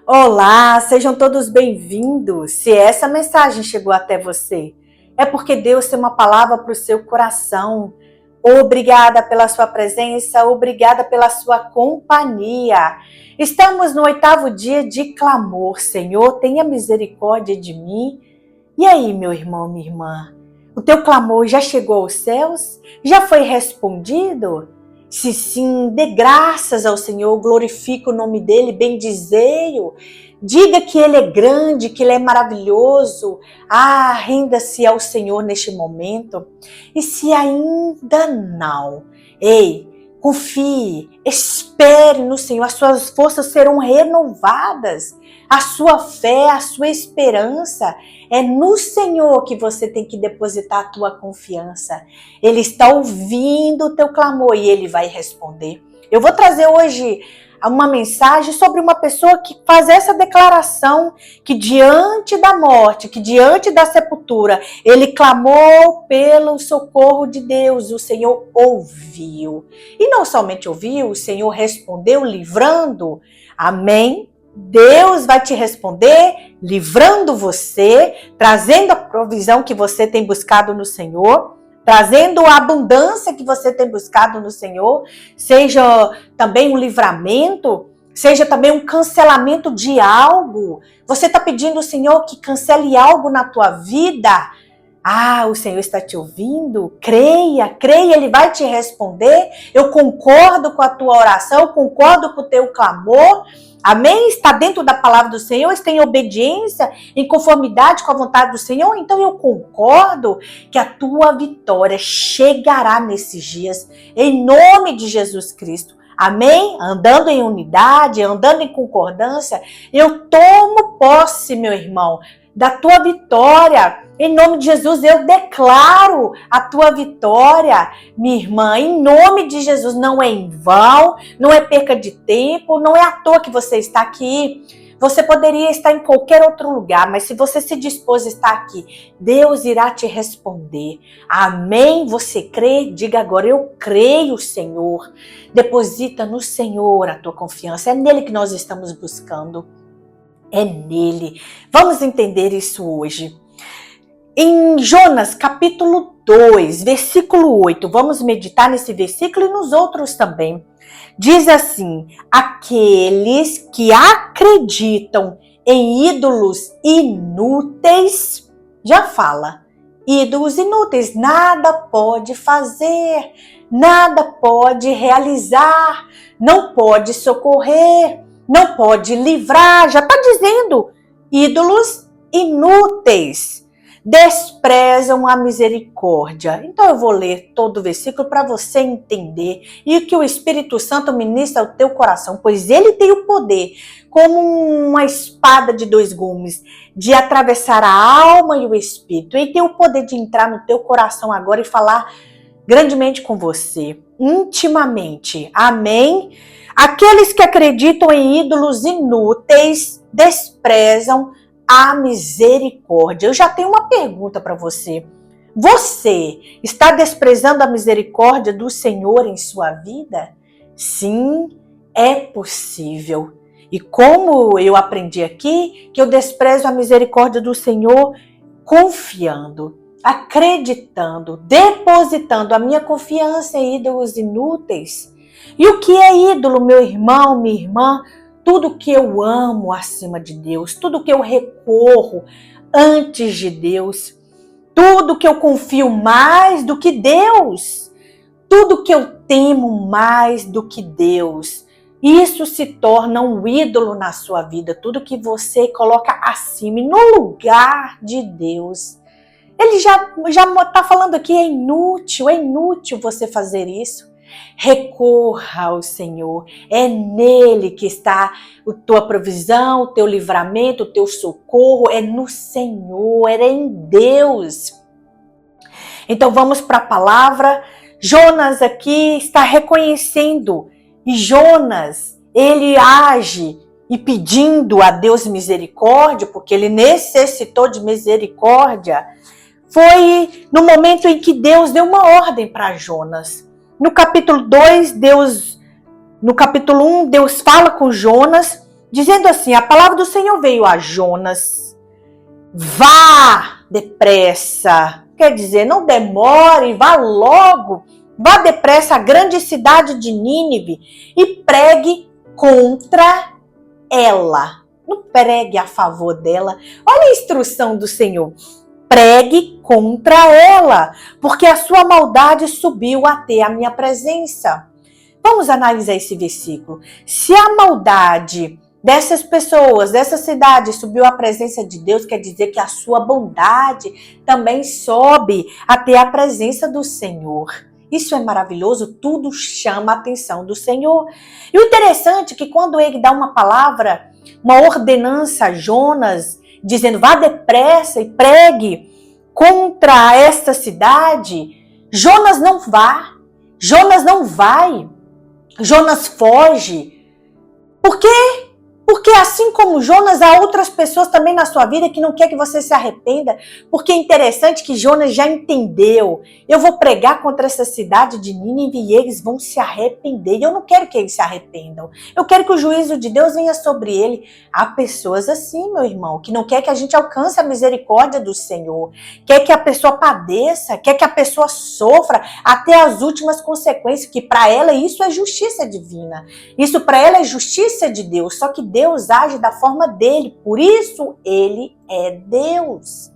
Olá, sejam todos bem-vindos. Se essa mensagem chegou até você, é porque Deus tem uma palavra para o seu coração. Obrigada pela sua presença, obrigada pela sua companhia. Estamos no 8º dia de clamor. Senhor, tenha misericórdia de mim. E aí, meu irmão, minha irmã? O teu clamor já chegou aos céus? Já foi respondido? Se sim, dê graças ao Senhor, glorifique o nome dele, bendizei-o. Diga que ele é grande, que ele é maravilhoso. Renda-se ao Senhor neste momento. E se ainda não, confie, espere no Senhor, as suas forças serão renovadas. A sua fé, a sua esperança é no Senhor que você tem que depositar a tua confiança. Ele está ouvindo o teu clamor e ele vai responder. Eu vou trazer hoje uma mensagem sobre uma pessoa que faz essa declaração, que diante da morte, que diante da sepultura, ele clamou pelo socorro de Deus, o Senhor ouviu. E não somente ouviu, o Senhor respondeu livrando. Amém? Deus vai te responder, livrando você, trazendo a provisão que você tem buscado no Senhor, trazendo a abundância que você tem buscado no Senhor, seja também um livramento, seja também um cancelamento de algo. Você está pedindo ao Senhor que cancele algo na tua vida? O Senhor está te ouvindo? Creia, Ele vai te responder. Eu concordo com a tua oração, eu concordo com o teu clamor. Amém? Está dentro da palavra do Senhor, está em obediência, em conformidade com a vontade do Senhor. Então eu concordo que a tua vitória chegará nesses dias, em nome de Jesus Cristo. Amém? Andando em unidade, andando em concordância, eu tomo posse, meu irmão, da tua vitória. Em nome de Jesus, eu declaro a tua vitória, minha irmã. Em nome de Jesus, não é em vão, não é perca de tempo, não é à toa que você está aqui. Você poderia estar em qualquer outro lugar, mas se você se dispôs a estar aqui, Deus irá te responder. Amém? Você crê? Diga agora, eu creio, Senhor. Deposita no Senhor a tua confiança. É nele que nós estamos buscando. É nele. Vamos entender isso hoje. Em Jonas, capítulo 2, versículo 8, vamos meditar nesse versículo e nos outros também. Diz assim: aqueles que acreditam em ídolos inúteis, já fala, ídolos inúteis, nada pode fazer, nada pode realizar, não pode socorrer, não pode livrar, já está dizendo, ídolos inúteis. Desprezam a misericórdia. Então eu vou ler todo o versículo para você entender e que o Espírito Santo ministra ao teu coração, pois ele tem o poder, como uma espada de 2 gumes, de atravessar a alma e o espírito. Ele tem o poder de entrar no teu coração agora e falar grandemente com você, intimamente. Amém? Aqueles que acreditam em ídolos inúteis desprezam a misericórdia. Eu já tenho uma pergunta para você. Você está desprezando a misericórdia do Senhor em sua vida? Sim, é possível. E como eu aprendi aqui, que eu desprezo a misericórdia do Senhor confiando, acreditando, depositando a minha confiança em ídolos inúteis. E o que é ídolo, meu irmão, minha irmã? Tudo que eu amo acima de Deus, tudo que eu recorro antes de Deus, tudo que eu confio mais do que Deus, tudo que eu temo mais do que Deus, isso se torna um ídolo na sua vida, tudo que você coloca acima e no lugar de Deus. Ele já está falando aqui, é inútil você fazer isso. Recorra ao Senhor, é nele que está a tua provisão, o teu livramento, o teu socorro, é no Senhor, é em Deus. Então vamos para a palavra. Jonas aqui está reconhecendo, e Jonas, ele age e pedindo a Deus misericórdia, porque ele necessitou de misericórdia. Foi no momento em que Deus deu uma ordem para Jonas. No capítulo 2, no capítulo 1, Deus fala com Jonas, dizendo assim: a palavra do Senhor veio a Jonas, vá depressa. Quer dizer, não demore, vá logo, vá depressa à grande cidade de Nínive e pregue contra ela. Não pregue a favor dela. Olha a instrução do Senhor. Pregue contra ela, porque a sua maldade subiu até a minha presença. Vamos analisar esse versículo. Se a maldade dessas pessoas, dessa cidade, subiu à presença de Deus, quer dizer que a sua bondade também sobe até a presença do Senhor. Isso é maravilhoso, tudo chama a atenção do Senhor. E o interessante é que quando ele dá uma palavra, uma ordenança a Jonas, dizendo: vá depressa e pregue contra esta cidade, Jonas não vá, Jonas não vai, Jonas foge. Por quê? Porque assim como Jonas, há outras pessoas também na sua vida que não quer que você se arrependa, porque é interessante que Jonas já entendeu. Eu vou pregar contra essa cidade de Nínive e eles vão se arrepender. E eu não quero que eles se arrependam. Eu quero que o juízo de Deus venha sobre ele. Há pessoas assim, meu irmão, que não quer que a gente alcance a misericórdia do Senhor. Quer que a pessoa padeça, quer que a pessoa sofra até as últimas consequências, que para ela isso é justiça divina. Isso para ela é justiça de Deus. Só que Deus age da forma dele, por isso ele é Deus.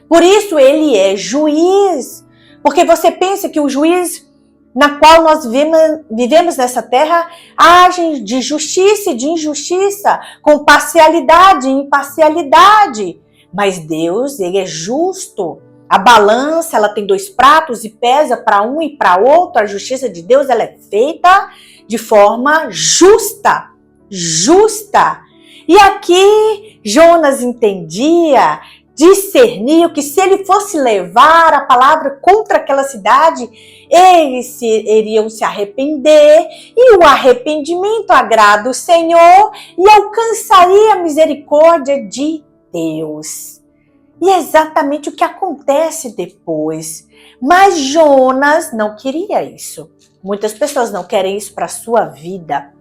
Por isso ele é juiz. Porque você pensa que o juiz na qual nós vivemos nessa terra age de justiça e de injustiça, com parcialidade e imparcialidade. Mas Deus, ele é justo. A balança, ela tem dois pratos e pesa para um e para outro. A justiça de Deus, ela é feita de forma justa. E aqui Jonas entendia, discerniu que se ele fosse levar a palavra contra aquela cidade, eles iriam se arrepender, e o arrependimento agrada o Senhor e alcançaria a misericórdia de Deus. E é exatamente o que acontece depois. Mas Jonas não queria isso. Muitas pessoas não querem isso para a sua vida.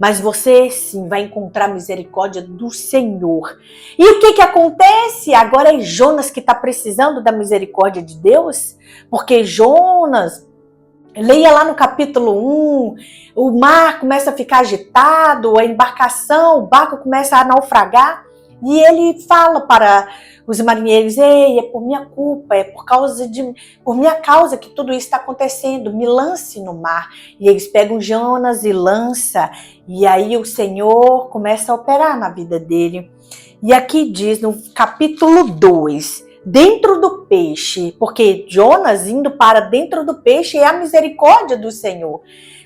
Mas você sim vai encontrar a misericórdia do Senhor. E o que acontece? Agora é Jonas que está precisando da misericórdia de Deus? Porque Jonas, leia lá no capítulo 1, o mar começa a ficar agitado, a embarcação, o barco começa a naufragar. E ele fala para os marinheiros: ei, é por minha culpa, é por minha causa que tudo isso está acontecendo, me lance no mar. E eles pegam Jonas e lança, e aí o Senhor começa a operar na vida dele. E aqui diz no capítulo 2, dentro do peixe, porque Jonas indo para dentro do peixe é a misericórdia do Senhor.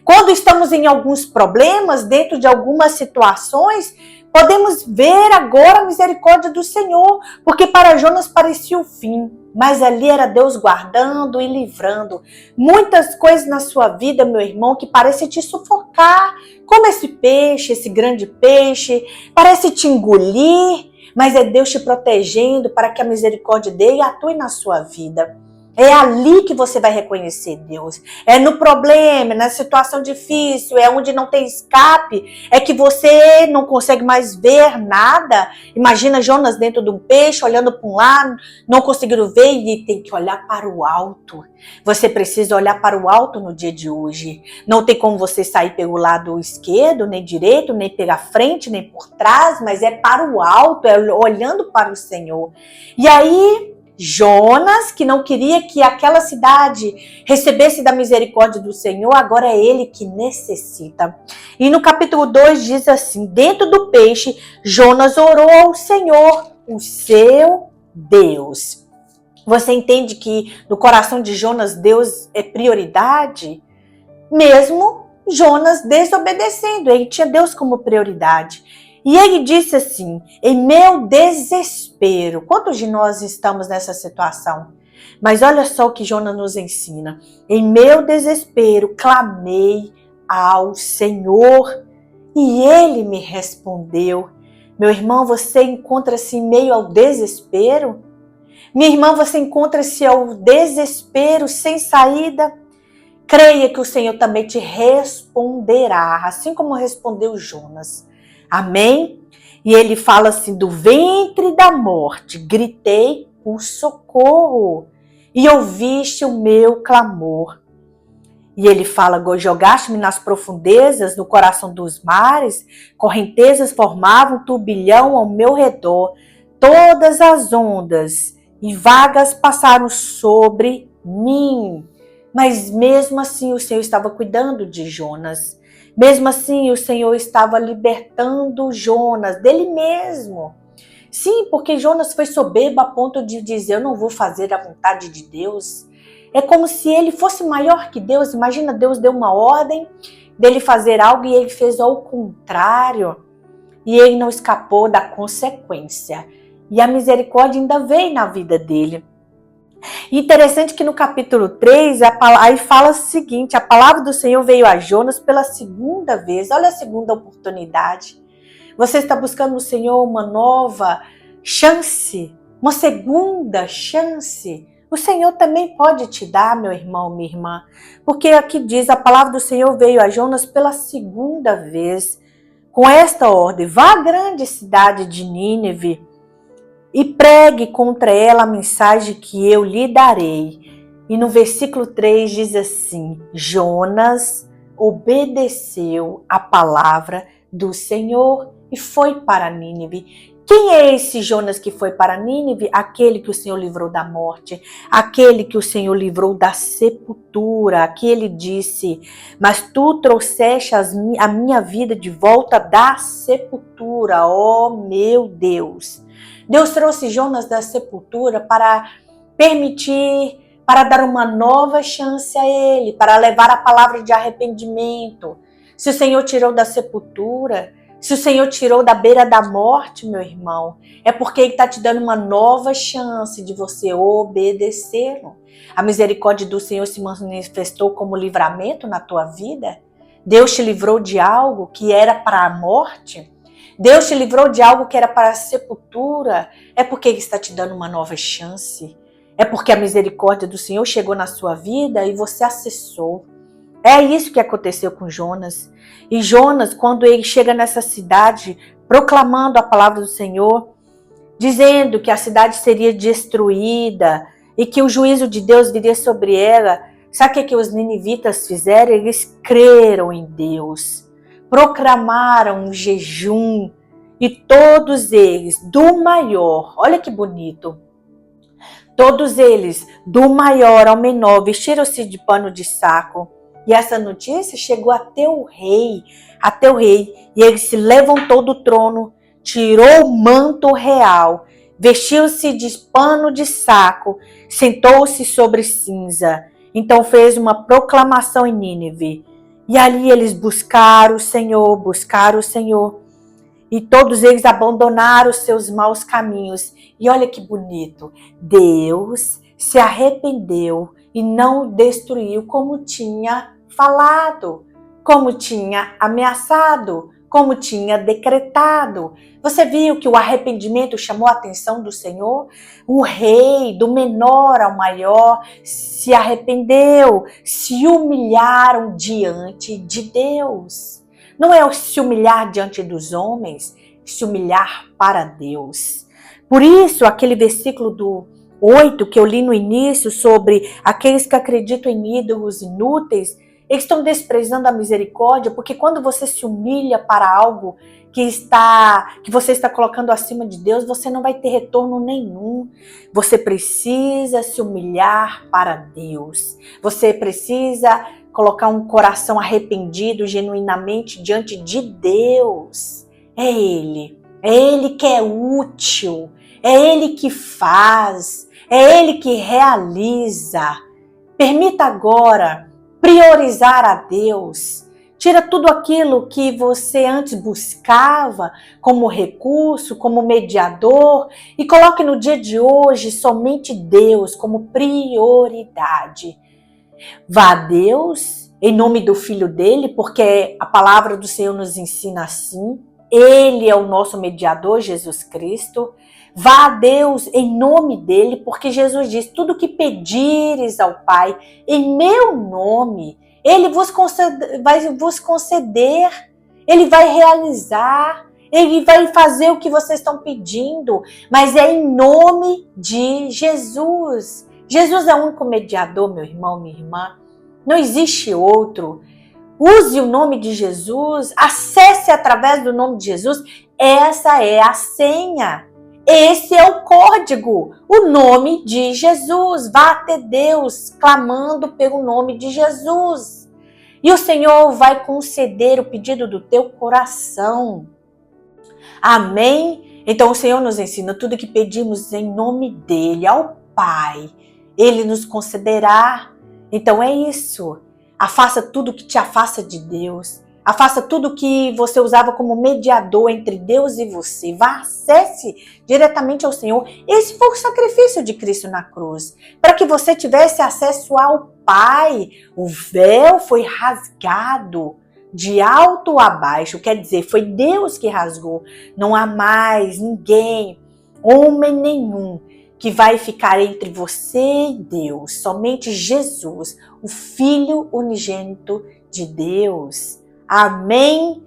Quando estamos em alguns problemas, dentro de algumas situações, podemos ver agora a misericórdia do Senhor, porque para Jonas parecia o fim, mas ali era Deus guardando e livrando. Muitas coisas na sua vida, meu irmão, que parece te sufocar, como esse peixe, esse grande peixe, parece te engolir, mas é Deus te protegendo para que a misericórdia dele atue na sua vida. É ali que você vai reconhecer Deus. É no problema, na situação difícil, é onde não tem escape, é que você não consegue mais ver nada. Imagina Jonas dentro de um peixe, olhando para um lado, não conseguindo ver, e tem que olhar para o alto. Você precisa olhar para o alto no dia de hoje. Não tem como você sair pelo lado esquerdo, nem direito, nem pela frente, nem por trás, mas é para o alto, é olhando para o Senhor. E aí Jonas, que não queria que aquela cidade recebesse da misericórdia do Senhor, agora é ele que necessita. E no capítulo 2 diz assim: dentro do peixe, Jonas orou ao Senhor, o seu Deus. Você entende que no coração de Jonas, Deus é prioridade? Mesmo Jonas desobedecendo, ele tinha Deus como prioridade. E ele disse assim: em meu desespero. Quantos de nós estamos nessa situação? Mas olha só o que Jonas nos ensina. Em meu desespero, clamei ao Senhor e ele me respondeu. Meu irmão, você encontra-se em meio ao desespero? Minha irmã, você encontra-se ao desespero sem saída? Creia que o Senhor também te responderá, assim como respondeu Jonas. Amém? E ele fala assim, do ventre da morte, gritei por socorro e ouviste o meu clamor. E ele fala, jogaste-me nas profundezas, no coração dos mares, correntezas formavam um turbilhão ao meu redor, todas as ondas e vagas passaram sobre mim. Mas mesmo assim o Senhor estava cuidando de Jonas. Mesmo assim o Senhor estava libertando Jonas dele mesmo. Sim, porque Jonas foi soberbo a ponto de dizer, eu não vou fazer a vontade de Deus. É como se ele fosse maior que Deus. Imagina, Deus deu uma ordem dele fazer algo e ele fez ao contrário. E ele não escapou da consequência. E a misericórdia ainda veio na vida dele. Interessante que no capítulo 3, aí fala o seguinte, a palavra do Senhor veio a Jonas pela segunda vez. Olha a segunda oportunidade. Você está buscando no Senhor uma nova chance, uma segunda chance. O Senhor também pode te dar, meu irmão, minha irmã. Porque aqui diz, a palavra do Senhor veio a Jonas pela segunda vez. Com esta ordem, vá à grande cidade de Nínive e pregue contra ela a mensagem que eu lhe darei. E no versículo 3 diz assim, Jonas obedeceu a palavra do Senhor e foi para Nínive. Quem é esse Jonas que foi para Nínive? Aquele que o Senhor livrou da morte, aquele que o Senhor livrou da sepultura, aquele disse, mas tu trouxeste a minha vida de volta da sepultura, ó meu Deus. Deus trouxe Jonas da sepultura para permitir, para dar uma nova chance a ele, para levar a palavra de arrependimento. Se o Senhor tirou da sepultura, se o Senhor tirou da beira da morte, meu irmão, é porque Ele está te dando uma nova chance de você obedecer. A misericórdia do Senhor se manifestou como livramento na tua vida. Deus te livrou de algo que era para a morte. Deus te livrou de algo que era para a sepultura. É porque Ele está te dando uma nova chance. É porque a misericórdia do Senhor chegou na sua vida e você acessou. É isso que aconteceu com Jonas. E Jonas, quando ele chega nessa cidade, proclamando a palavra do Senhor, dizendo que a cidade seria destruída e que o juízo de Deus viria sobre ela, sabe o que os ninivitas fizeram? Eles creram em Deus, proclamaram um jejum e todos eles, do maior, olha que bonito, todos eles, do maior ao menor, vestiram-se de pano de saco. E essa notícia chegou até o rei, e ele se levantou do trono, tirou o manto real, vestiu-se de pano de saco, sentou-se sobre cinza. Então fez uma proclamação em Nínive. E ali eles buscaram o Senhor. E todos eles abandonaram os seus maus caminhos. E olha que bonito, Deus se arrependeu e não destruiu como tinha falado, como tinha ameaçado, como tinha decretado. Você viu que o arrependimento chamou a atenção do Senhor? O rei, do menor ao maior, se arrependeu, se humilharam diante de Deus. Não é se humilhar diante dos homens, se humilhar para Deus. Por isso, aquele versículo do 8 que eu li no início sobre aqueles que acreditam em ídolos inúteis, eles estão desprezando a misericórdia, porque quando você se humilha para algo que você está colocando acima de Deus, você não vai ter retorno nenhum. Você precisa se humilhar para Deus. Você precisa colocar um coração arrependido genuinamente diante de Deus. É Ele que é útil, é Ele que faz, é Ele que realiza. Permita agora priorizar a Deus. Tira tudo aquilo que você antes buscava como recurso, como mediador e coloque no dia de hoje somente Deus como prioridade. Vá a Deus em nome do Filho dele, porque a palavra do Senhor nos ensina assim. Ele é o nosso mediador, Jesus Cristo. Vá a Deus em nome dele, porque Jesus diz, tudo que pedires ao Pai em meu nome, Ele vai vos conceder, Ele vai realizar, Ele vai fazer o que vocês estão pedindo, mas é em nome de Jesus. Jesus é o único mediador, meu irmão, minha irmã. Não existe outro. Use o nome de Jesus, acesse através do nome de Jesus. Essa é a senha. Esse é o código, o nome de Jesus. Vá até Deus clamando pelo nome de Jesus. E o Senhor vai conceder o pedido do teu coração. Amém? Então o Senhor nos ensina tudo que pedimos em nome dele, ao Pai. Ele nos concederá. Então é isso. Afasta tudo que te afasta de Deus. Afasta tudo que você usava como mediador entre Deus e você. Vá, acesse diretamente ao Senhor. Esse foi o sacrifício de Cristo na cruz. Para que você tivesse acesso ao Pai. O véu foi rasgado de alto a baixo. Quer dizer, foi Deus que rasgou. Não há mais ninguém, homem nenhum, que vai ficar entre você e Deus. Somente Jesus, o Filho unigênito de Deus. Amém?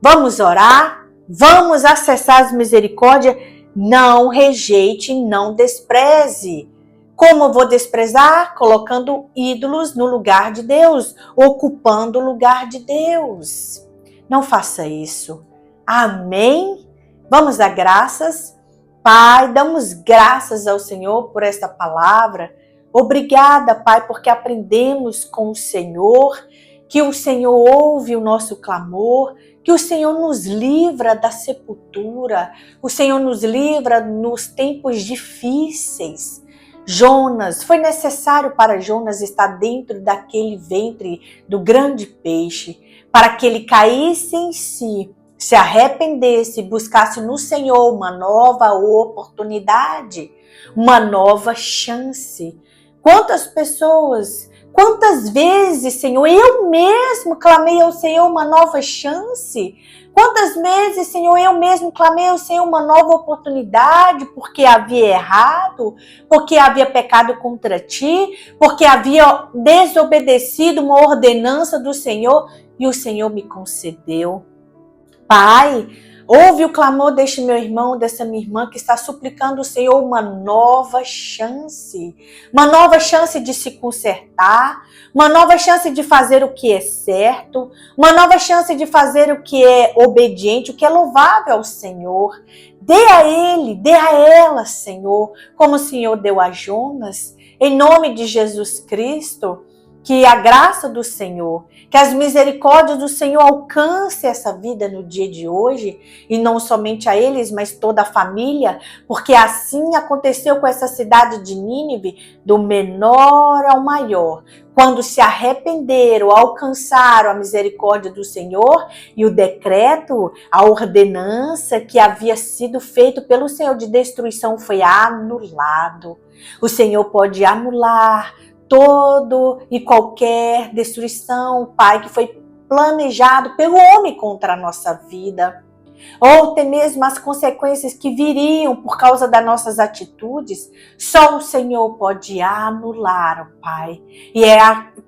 Vamos orar? Vamos acessar as misericórdias? Não rejeite, não despreze. Como eu vou desprezar? Colocando ídolos no lugar de Deus, ocupando o lugar de Deus. Não faça isso. Amém? Vamos dar graças. Pai, damos graças ao Senhor por esta palavra. Obrigada, Pai, porque aprendemos com o Senhor, que o Senhor ouve o nosso clamor, que o Senhor nos livra da sepultura, o Senhor nos livra nos tempos difíceis. Jonas, foi necessário para Jonas estar dentro daquele ventre do grande peixe, para que ele caísse em si, se arrependesse, buscasse no Senhor uma nova oportunidade, uma nova chance. Quantas pessoas, quantas vezes, Senhor, eu mesmo clamei ao Senhor uma nova chance? Quantas vezes, Senhor, eu mesmo clamei ao Senhor uma nova oportunidade porque havia errado, porque havia pecado contra Ti, porque havia desobedecido uma ordenança do Senhor e o Senhor me concedeu. Pai, ouve o clamor deste meu irmão, dessa minha irmã que está suplicando ao Senhor uma nova chance de se consertar, uma nova chance de fazer o que é certo, uma nova chance de fazer o que é obediente, o que é louvável ao Senhor. Dê a ele, dê a ela, Senhor, como o Senhor deu a Jonas, em nome de Jesus Cristo. Que a graça do Senhor, que as misericórdias do Senhor alcance essa vida no dia de hoje, e não somente a eles, mas toda a família, porque assim aconteceu com essa cidade de Nínive, do menor ao maior. Quando se arrependeram, alcançaram a misericórdia do Senhor e o decreto, a ordenança que havia sido feito pelo Senhor de destruição foi anulado. O Senhor pode anular todo e qualquer destruição, Pai, que foi planejado pelo homem contra a nossa vida, ou até mesmo as consequências que viriam por causa das nossas atitudes, só o Senhor pode anular, Pai. E é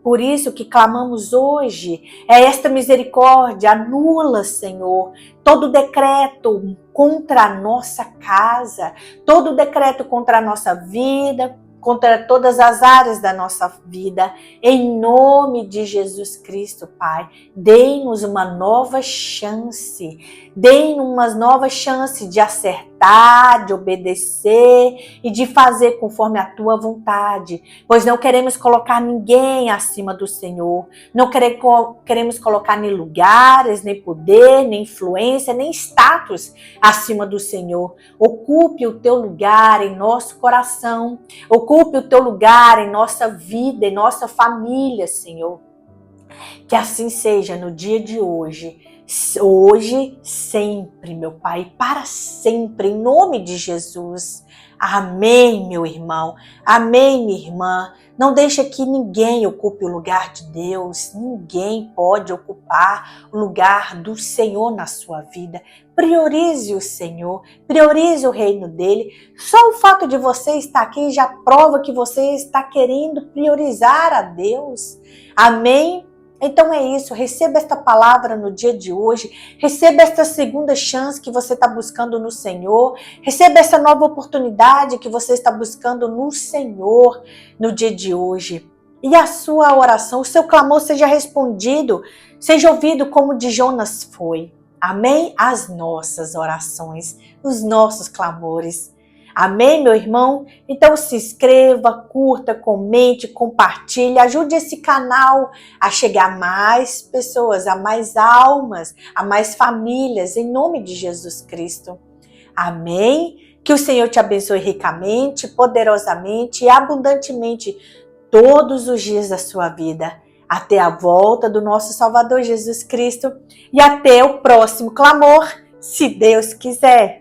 por isso que clamamos hoje, é esta misericórdia, anula, Senhor, todo decreto contra a nossa casa, todo decreto contra a nossa vida, contra todas as áreas da nossa vida, em nome de Jesus Cristo, Pai. Dê-nos uma nova chance, dê-nos uma nova chance de acertar, de obedecer e de fazer conforme a Tua vontade, pois não queremos colocar ninguém acima do Senhor, não queremos colocar nem lugares, nem poder, nem influência, nem status acima do Senhor. Ocupe o Teu lugar em nosso coração, ocupe o Teu lugar em nossa vida, em nossa família, Senhor. Que assim seja no dia de hoje, sempre, meu Pai, para sempre, em nome de Jesus. Amém, meu irmão. Amém, minha irmã. Não deixa que ninguém ocupe o lugar de Deus. Ninguém pode ocupar o lugar do Senhor na sua vida. Priorize o Senhor, priorize o reino dele. Só o fato de você estar aqui já prova que você está querendo priorizar a Deus. Amém? Então é isso, receba esta palavra no dia de hoje, receba esta segunda chance que você está buscando no Senhor, receba essa nova oportunidade que você está buscando no Senhor no dia de hoje. E a sua oração, o seu clamor seja respondido, seja ouvido como de Jonas foi. Amém? As nossas orações, os nossos clamores. Amém, meu irmão? Então se inscreva, curta, comente, compartilhe, ajude esse canal a chegar a mais pessoas, a mais almas, a mais famílias, em nome de Jesus Cristo. Amém? Que o Senhor te abençoe ricamente, poderosamente e abundantemente todos os dias da sua vida. Até a volta do nosso Salvador Jesus Cristo e até o próximo clamor, se Deus quiser.